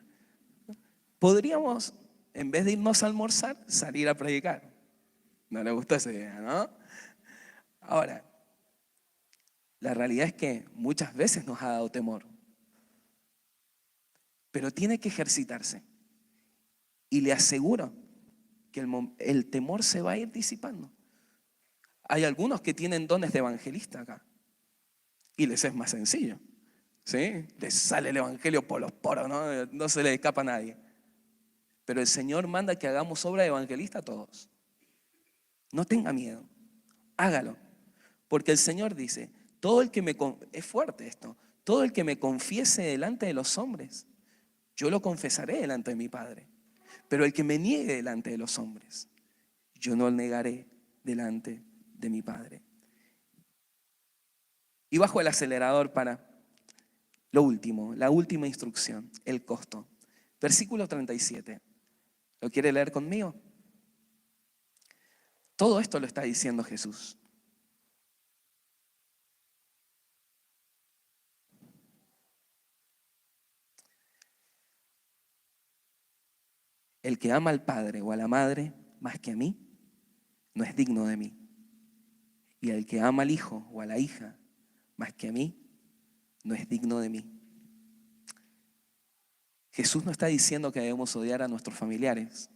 Podríamos, en vez de irnos a almorzar, salir a predicar. No le gustó esa idea, ¿no? Ahora, la realidad es que muchas veces nos ha dado temor. Pero tiene que ejercitarse. Y le aseguro que el temor se va a ir disipando. Hay algunos que tienen dones de evangelista acá. Y les es más sencillo. ¿Sí? Les sale el evangelio por los poros, ¿no? No se le escapa a nadie. Pero el Señor manda que hagamos obra de evangelista a todos. No tenga miedo. Hágalo. Porque el Señor dice, es fuerte esto, todo el que me confiese delante de los hombres, yo lo confesaré delante de mi Padre. Pero el que me niegue delante de los hombres, yo no lo negaré delante de mi Padre. Y bajo el acelerador para lo último, la última instrucción, el costo. Versículo 37. ¿Lo quiere leer conmigo? Todo esto lo está diciendo Jesús. El que ama al padre o a la madre más que a mí, no es digno de mí. Y el que ama al hijo o a la hija más que a mí, no es digno de mí. Jesús no está diciendo que debemos odiar a nuestros familiares.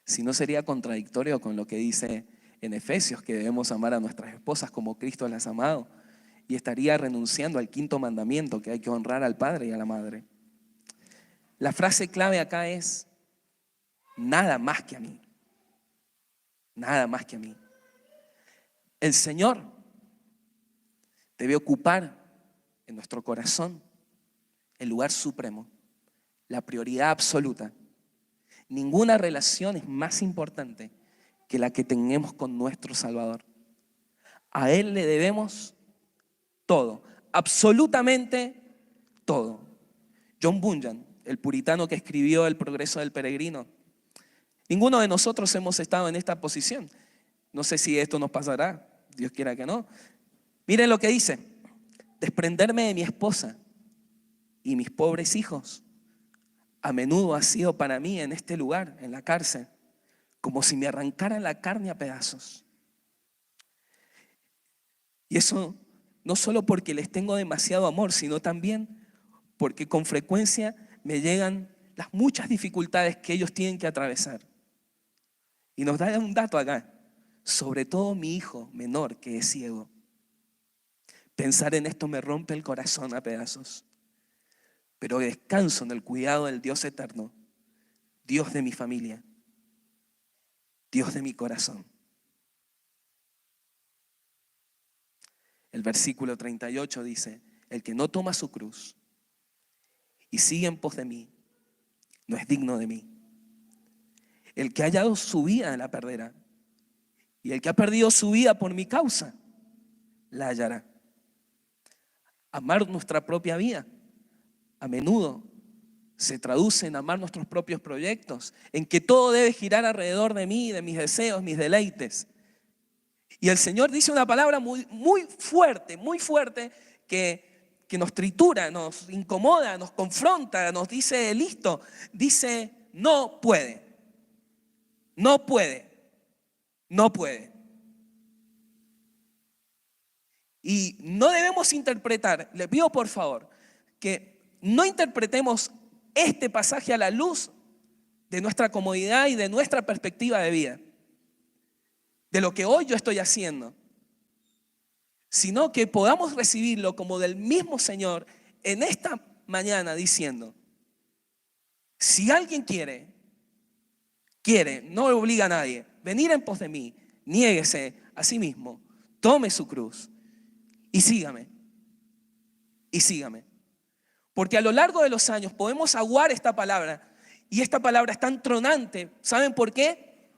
Si no, sería contradictorio con lo que dice en Efesios, que debemos amar a nuestras esposas como Cristo las ha amado, y estaría renunciando al quinto mandamiento, que hay que honrar al padre y a la madre. La frase clave acá es: nada más que a mí. Nada más que a mí. El Señor debe ocupar en nuestro corazón el lugar supremo, la prioridad absoluta. Ninguna relación es más importante que la que tenemos con nuestro Salvador. A Él le debemos todo, absolutamente todo. John Bunyan, el puritano que escribió El progreso del peregrino, ninguno de nosotros hemos estado en esta posición. No sé si esto nos pasará, Dios quiera que no. Miren lo que dice: desprenderme de mi esposa y mis pobres hijos a menudo ha sido para mí en este lugar, en la cárcel, como si me arrancaran la carne a pedazos. Y eso no solo porque les tengo demasiado amor, sino también porque con frecuencia me llegan las muchas dificultades que ellos tienen que atravesar. Y nos da un dato acá: sobre todo mi hijo menor, que es ciego. Pensar en esto me rompe el corazón a pedazos, pero descanso en el cuidado del Dios eterno, Dios de mi familia, Dios de mi corazón. El versículo 38 dice: el que no toma su cruz y sigue en pos de mí, no es digno de mí. El que ha hallado su vida la perderá, y el que ha perdido su vida por mi causa, la hallará. Amar nuestra propia vida a menudo se traduce en amar nuestros propios proyectos, en que todo debe girar alrededor de mí, de mis deseos, mis deleites. Y el Señor dice una palabra muy fuerte, que nos tritura, nos incomoda, nos confronta, nos dice: listo, dice: no puede, no puede, no puede. Y no debemos interpretar, les pido por favor, que no interpretemos este pasaje a la luz de nuestra comodidad y de nuestra perspectiva de vida, de lo que hoy yo estoy haciendo, sino que podamos recibirlo como del mismo Señor en esta mañana, diciendo: si alguien quiere, no obliga a nadie, venir en pos de mí, niéguese a sí mismo, tome su cruz y sígame. Y sígame. Porque a lo largo de los años podemos aguar esta palabra, y esta palabra es tan tronante. ¿Saben por qué?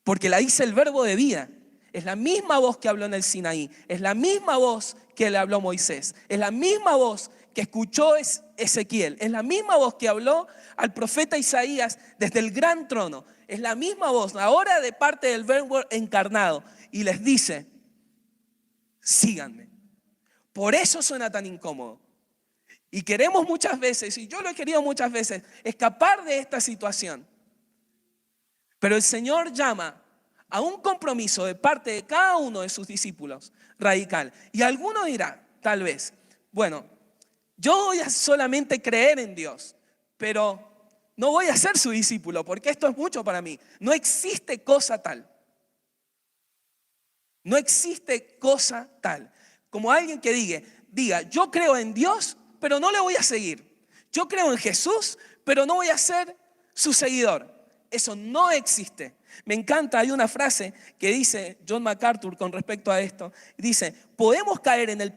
Porque la dice el verbo de vida. Es la misma voz que habló en el Sinaí, es la misma voz que le habló Moisés, es la misma voz que escuchó Ezequiel, es la misma voz que habló al profeta Isaías desde el gran trono, es la misma voz ahora de parte del verbo encarnado, y les dice: síganme. Por eso suena tan incómodo. Y queremos muchas veces, y yo lo he querido muchas veces, escapar de esta situación. Pero el Señor llama a un compromiso de parte de cada uno de sus discípulos radical. Y alguno dirá, tal vez: bueno, yo voy a solamente creer en Dios, pero no voy a ser su discípulo porque esto es mucho para mí. No existe cosa tal. No existe cosa tal como alguien que diga: yo creo en Dios, pero no le voy a seguir. Yo creo en Jesús, pero no voy a ser su seguidor. Eso no existe. Me encanta, hay una frase que dice John MacArthur con respecto a esto. Dice: podemos caer en el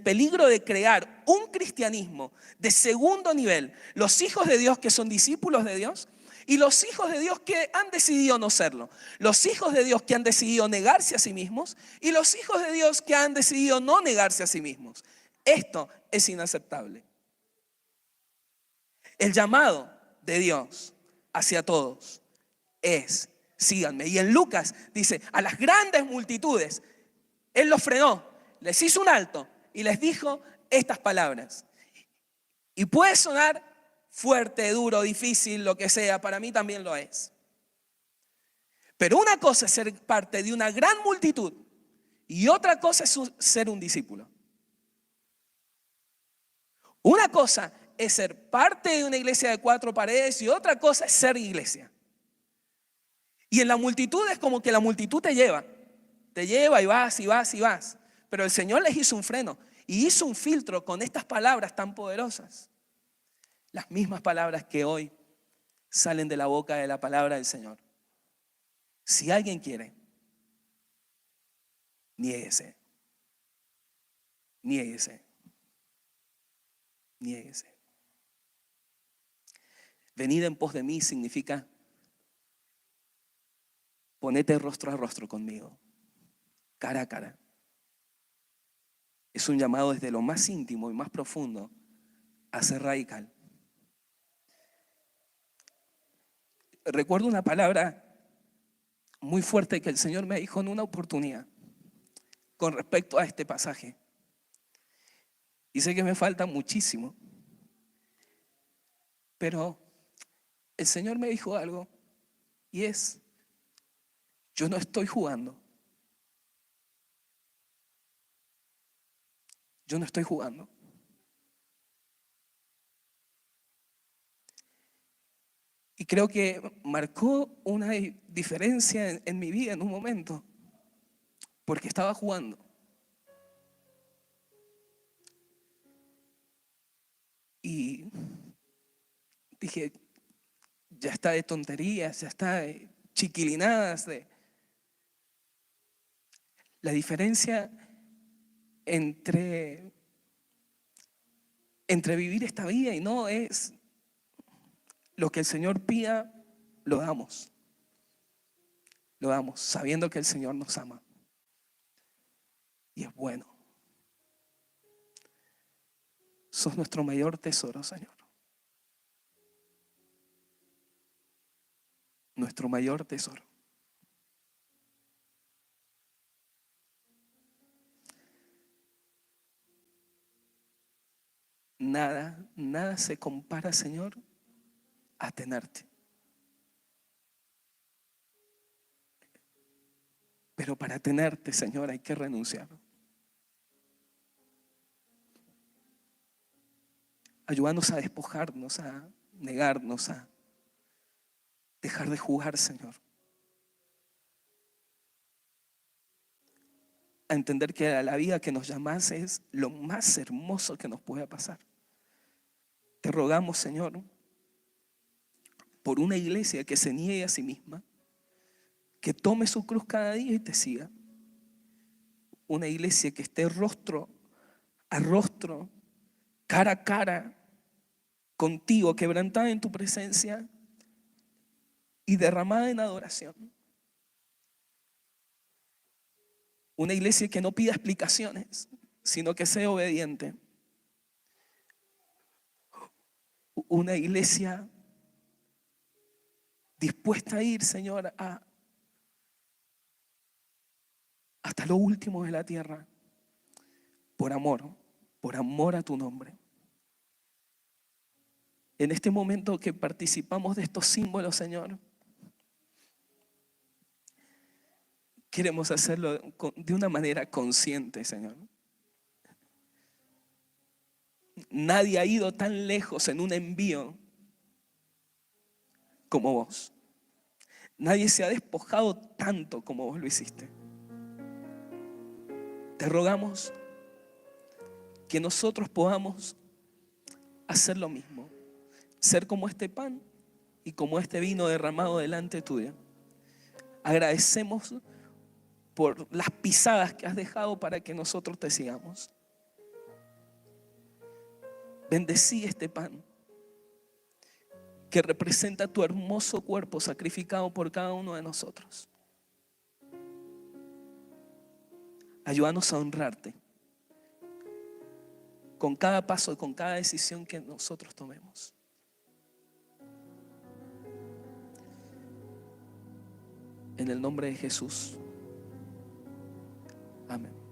peligro de crear un cristianismo de segundo nivel. Los hijos de Dios que son discípulos de Dios, y los hijos de Dios que han decidido no serlo. Los hijos de Dios que han decidido negarse a sí mismos, y los hijos de Dios que han decidido no negarse a sí mismos. Esto es inaceptable. El llamado de Dios hacia todos es: síganme. Y en Lucas dice: a las grandes multitudes Él los frenó, les hizo un alto y les dijo estas palabras. Y puede sonar fuerte, duro, difícil, lo que sea, para mí también lo es. Pero una cosa es ser parte de una gran multitud y otra cosa es ser un discípulo. Una cosa es ser parte de una iglesia de 4 paredes y otra cosa es ser iglesia. Y en la multitud es como que la multitud te lleva y vas y vas y vas. Pero el Señor les hizo un freno y hizo un filtro con estas palabras tan poderosas. Las mismas palabras que hoy salen de la boca de la palabra del Señor. Si alguien quiere, niéguese, niéguese, niéguese. Venid en pos de mí significa ponete rostro a rostro conmigo, cara a cara. Es un llamado desde lo más íntimo y más profundo a ser radical. Recuerdo una palabra muy fuerte que el Señor me dijo en una oportunidad con respecto a este pasaje. Y sé que me falta muchísimo, pero el Señor me dijo algo y es: yo no estoy jugando. Yo no estoy jugando. Y creo que marcó una diferencia en mi vida en un momento, porque estaba jugando. Y dije, ya está de tonterías, ya está de chiquilinadas. La diferencia entre vivir esta vida y no es lo que el Señor pida, lo damos. Lo damos sabiendo que el Señor nos ama. Y es bueno. Sos nuestro mayor tesoro, Señor. Nuestro mayor tesoro. Nada, nada se compara, Señor, a tenerte. Pero para tenerte, Señor, hay que renunciar. Ayúdanos a despojarnos, a negarnos, a dejar de jugar, Señor. A entender que la vida que nos llamas es lo más hermoso que nos puede pasar. Te rogamos, Señor, por una iglesia que se niegue a sí misma, que tome su cruz cada día y te siga. Una iglesia que esté rostro a rostro, cara a cara, contigo, quebrantada en tu presencia y derramada en adoración. Una iglesia que no pida explicaciones, sino que sea obediente. Una iglesia dispuesta a ir, Señor, hasta lo último de la tierra, por amor a tu nombre. En este momento que participamos de estos símbolos, Señor, queremos hacerlo de una manera consciente, Señor. Nadie ha ido tan lejos en un envío como vos. Nadie se ha despojado tanto como vos lo hiciste. Te rogamos que nosotros podamos hacer lo mismo, ser como este pan y como este vino derramado delante tuyo. Agradecemos por las pisadas que has dejado para que nosotros te sigamos. Bendecí este pan que representa tu hermoso cuerpo sacrificado por cada uno de nosotros. Ayúdanos a honrarte con cada paso y con cada decisión que nosotros tomemos. En el nombre de Jesús. Amén.